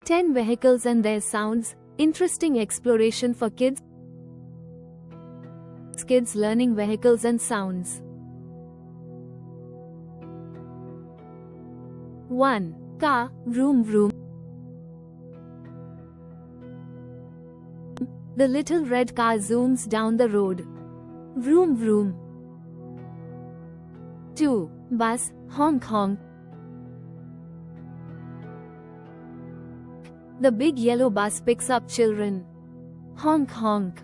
10 vehicles and their sounds, interesting exploration for kids. Kids learning vehicles and sounds. 1. Car, vroom vroom. The little red car zooms down the road. Vroom vroom. 2. Bus, honk honk. The big yellow bus picks up children. Honk honk.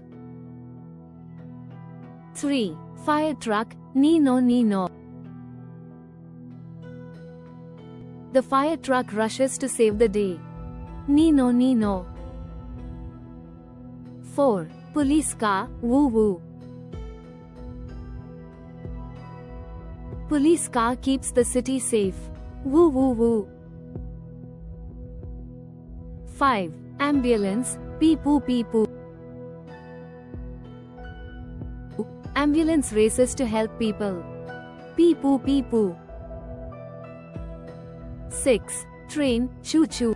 3. Fire truck, nee no nee no. The fire truck rushes to save the day. Nee no nee no. 4. Police car, woo woo. Police car keeps the city safe. Woo woo woo. 5. Ambulance, pee poo pee poo. Ambulance races to help people. Pee poo pee poo. 6. Train, choo choo.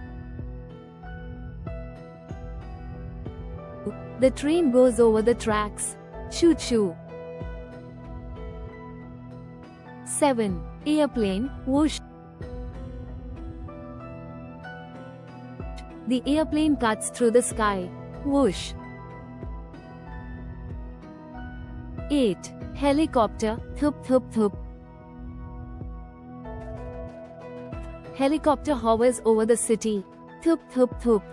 The train goes over the tracks. Choo choo. 7. Airplane, whoosh. The airplane cuts through the sky. Whoosh. 8. Helicopter, thup thup thup. Helicopter hovers over the city. Thup thup thup.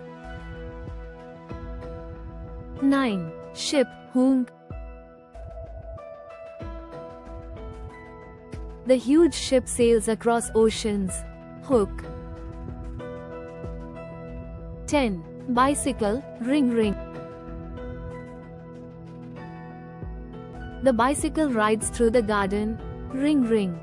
9. Ship, hoong. The huge ship sails across oceans. Hook. 10. Bicycle, ring ring. The bicycle rides through the garden. Ring ring.